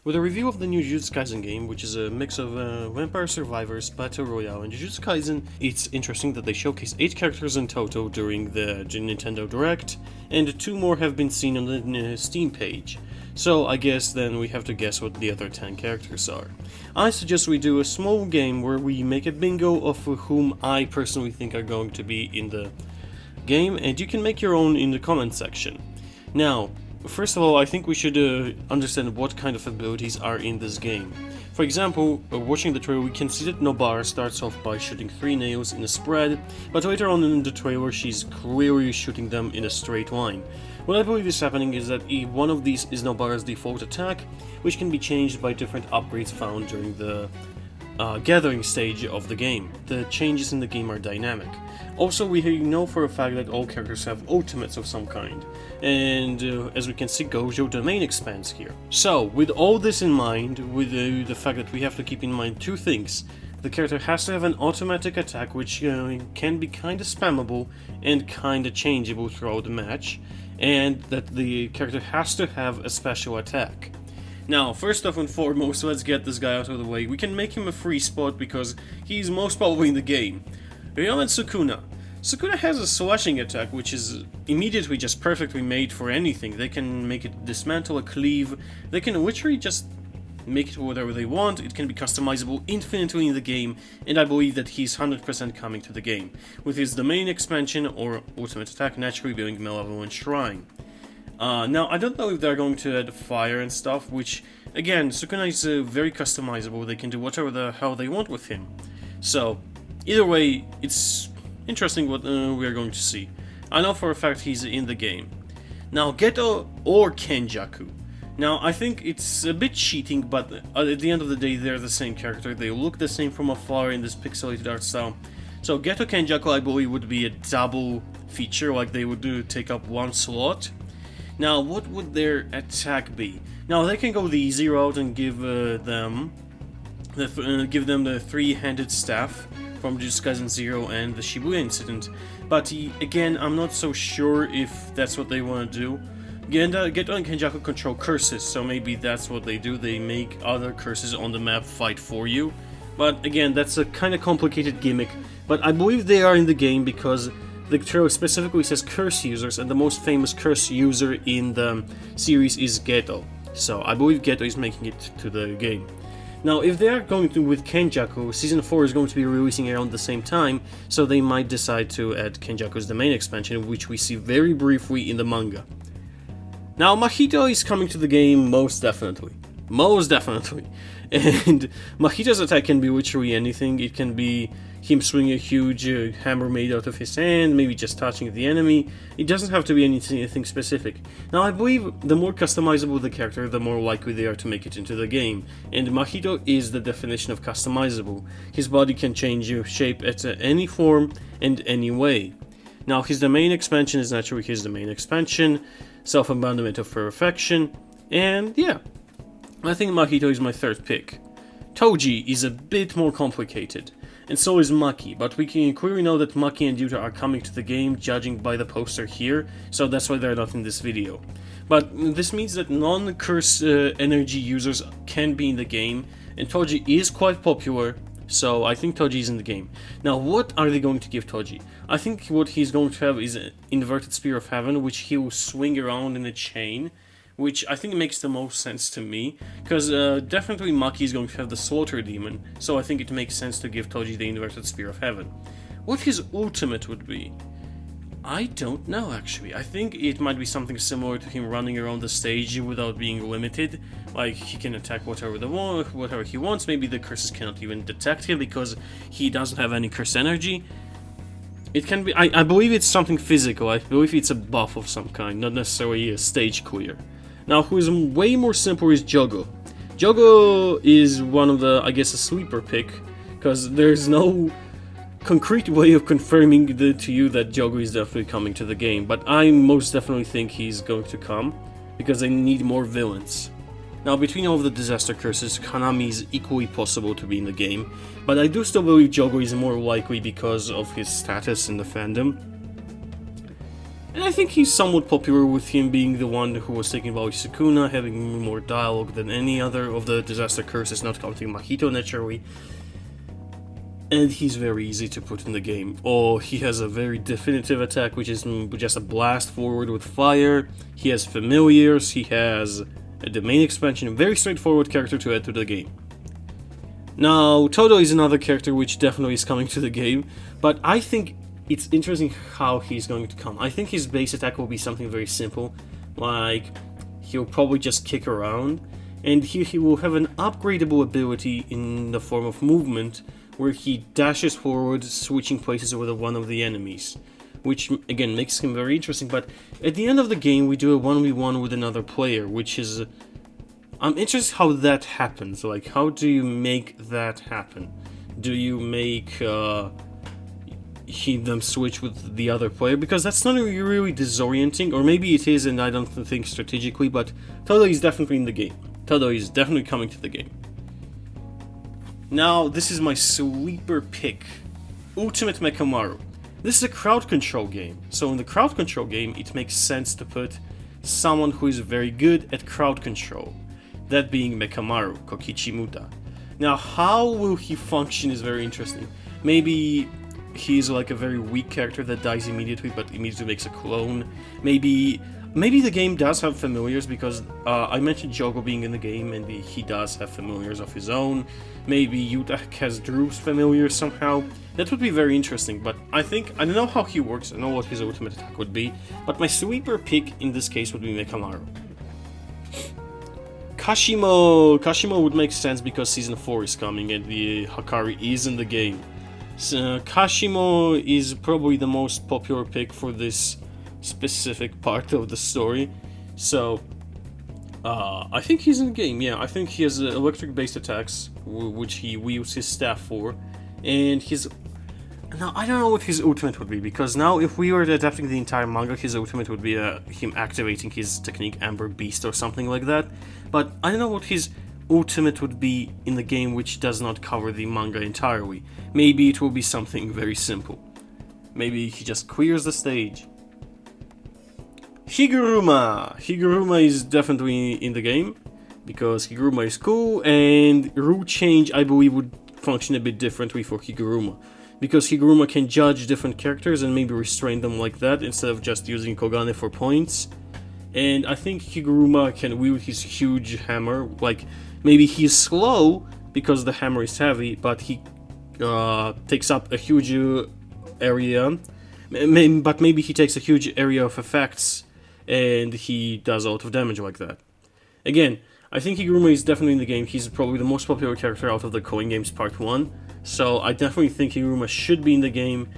with a review of the new Jujutsu Kaisen game, which is a mix of Vampire Survivors, Battle Royale, and Jujutsu Kaisen. It's interesting that they showcase 8 characters in total during the Nintendo Direct, and 2 more have been seen on the Steam page. So I guess then we have to guess what the other 10 characters are. I suggest we do a small game where we make a bingo of whom I personally think are going to be in the game, and you can make your own in the comment section. Now, first of all, I think we should understand what kind of abilities are in this game. For example, watching the trailer, we can see that Nobara starts off by shooting 3 nails in a spread, but later on in the trailer she's clearly shooting them in a straight line. What I believe is happening is that one of these is Nobara's default attack, which can be changed by different upgrades found during the gathering stage of the game. The changes in the game are dynamic. Also, we know for a fact that all characters have ultimates of some kind, and as we can see, Gojo the main expands here. So, with all this in mind, with the fact that we have to keep in mind 2 things. The character has to have an automatic attack which can be kinda spammable and kinda changeable throughout the match, and that the character has to have a special attack. Now, first off and foremost, let's get this guy out of the way. We can make him a free spot because he's most probably in the game. Ryoma and Sukuna. Sukuna has a slashing attack which is immediately just perfectly made for anything. They can make it dismantle a cleave, they can literally just make it whatever they want, it can be customizable infinitely in the game, and I believe that he's 100% coming to the game, with his domain expansion or ultimate attack naturally being Malevolent Shrine. Now, I don't know if they're going to add fire and stuff, which, again, Sukuna is very customizable, they can do whatever the hell they want with him. So, either way, it's interesting what we're going to see. I know for a fact he's in the game. Now, Geto or Kenjaku. Now, I think it's a bit cheating, but at the end of the day, they're the same character. They look the same from afar in this pixelated art style. So, Geto Kenjaku, I believe, would be a double feature, like they would take up 1 slot. Now, what would their attack be? Now, they can go the easy route and give them the 3-handed staff from Jujutsu Kaisen 0 and the Shibuya incident, but again, I'm not so sure if that's what they want to do. Geto and Kenjaku control curses, so maybe that's what they do, they make other curses on the map fight for you. But again, that's a kind of complicated gimmick, but I believe they are in the game because the trailer specifically says curse users, and the most famous curse user in the series is Geto. So I believe Geto is making it to the game. Now, if they are going to with Kenjaku, Season 4 is going to be releasing around the same time, so they might decide to add Kenjaku's domain expansion, which we see very briefly in the manga. Now, Mahito is coming to the game most definitely. Most definitely. And Mahito's attack can be literally anything. It can be him swinging a huge hammer made out of his hand, maybe just touching the enemy. It doesn't have to be anything specific. Now, I believe the more customizable the character, the more likely they are to make it into the game. And Mahito is the definition of customizable. His body can change shape at any form and any way. Now, his domain expansion is naturally his domain expansion, self-abandonment of perfection, and yeah, I think Mahito is my 3rd pick. Toji is a bit more complicated, and so is Maki, but we can clearly know that Maki and Yuta are coming to the game, judging by the poster here, so that's why they're not in this video. But this means that non-curse energy users can be in the game, and Toji is quite popular, so I think Toji is in the game. Now, what are they going to give Toji? I think what he's going to have is an inverted Spear of Heaven, which he will swing around in a chain, which I think makes the most sense to me, because definitely Maki is going to have the Slaughter Demon, so I think it makes sense to give Toji the inverted Spear of Heaven. What his ultimate would be? I don't know, actually. I think it might be something similar to him running around the stage without being limited. Like, he can attack whatever he wants. Maybe the curses cannot even detect him because he doesn't have any curse energy. It can be... I believe it's something physical. I believe it's a buff of some kind, not necessarily a stage clear. Now, who is way more simple is Jogo. Jogo is one of the, I guess, a sleeper pick, because there's no concrete way of confirming to you that Jogo is definitely coming to the game, but I most definitely think he's going to come, because they need more villains. Now, between all of the disaster curses, Hanami is equally possible to be in the game, but I do still believe Jogo is more likely because of his status in the fandom. And I think he's somewhat popular with him being the one who was taking about Sukuna, having more dialogue than any other of the disaster curses, not counting Mahito naturally. And he's very easy to put in the game. Oh, he has a very definitive attack, which is just a blast forward with fire. He has familiars, he has a domain expansion, a very straightforward character to add to the game. Now, Todo is another character which definitely is coming to the game, but I think it's interesting how he's going to come. I think his base attack will be something very simple, like he'll probably just kick around, and he will have an upgradable ability in the form of movement, where he dashes forward, switching places with one of the enemies, which again makes him very interesting. But at the end of the game, we do a 1v1 with another player, which is... I'm interested how that happens. Like, how do you make that happen? Do you make them switch with the other player? Because that's not really disorienting, or maybe it is, and I don't think strategically. But Todo is definitely in the game. Todo is definitely coming to the game. Now, this is my sleeper pick, Ultimate Mechamaru. This is a crowd control game, so in the crowd control game, it makes sense to put someone who is very good at crowd control, that being Mechamaru, Kokichi Muta. Now, how will he function is very interesting. Maybe he's like a very weak character that dies immediately, but immediately makes a clone. Maybe the game does have familiars, because I mentioned Jogo being in the game, and he does have familiars of his own. Maybe Yuta has Drew's familiars somehow. That would be very interesting, but I don't know how he works, I don't know what his ultimate attack would be, but my sleeper pick in this case would be Mechamaru. Kashimo would make sense because Season 4 is coming and the Hakari is in the game. So, Kashimo is probably the most popular pick for this specific part of the story, so I think he's in the game. Yeah, I think he has electric based attacks, which he wields his staff for, and now I don't know what his ultimate would be, because now if we were adapting the entire manga, his ultimate would be him activating his technique Amber Beast or something like that, but I don't know what his ultimate would be in the game, which does not cover the manga entirely. Maybe it will be something very simple. Maybe he just clears the stage. Higuruma is definitely in the game, because Higuruma is cool, and rule change I believe would function a bit differently for Higuruma, because Higuruma can judge different characters and maybe restrain them like that, instead of just using Kogane for points. And I think Higuruma can wield his huge hammer, like maybe he's slow because the hammer is heavy, but he takes up a huge area, but maybe he takes a huge area of effects and he does a lot of damage like that. Again, I think Higuruma is definitely in the game. He's probably the most popular character out of the Culling Games Part 1, so I definitely think Higuruma should be in the game,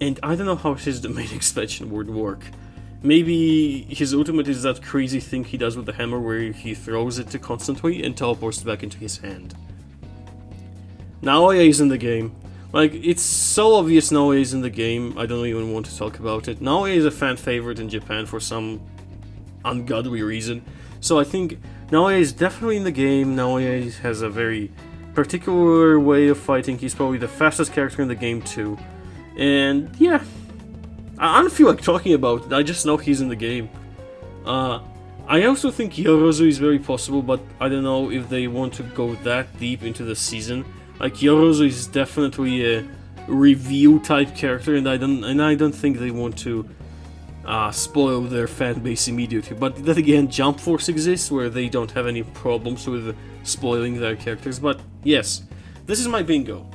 and I don't know how his domain expansion would work. Maybe his ultimate is that crazy thing he does with the hammer where he throws it constantly and teleports back into his hand. Naoya is in the game. Like, it's so obvious Naoya is in the game, I don't even want to talk about it. Naoya is a fan favorite in Japan for some ungodly reason, so I think Naoya is definitely in the game. Naoya has a very particular way of fighting. He's probably the fastest character in the game too. And yeah, I don't feel like talking about it, I just know he's in the game. I also think Yorozu is very possible, but I don't know if they want to go that deep into the season. Like, Yorozu is definitely a review type character, and I don't think they want to spoil their fan base immediately. But then again, Jump Force exists where they don't have any problems with spoiling their characters. But yes, this is my bingo.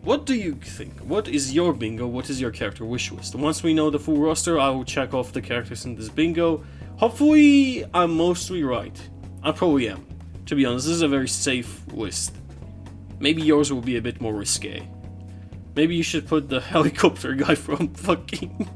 What do you think? What is your bingo? What is your character wish list? Once we know the full roster, I will check off the characters in this bingo. Hopefully, I'm mostly right. I probably am. To be honest, this is a very safe list. Maybe yours will be a bit more risque. Maybe you should put the helicopter guy from fucking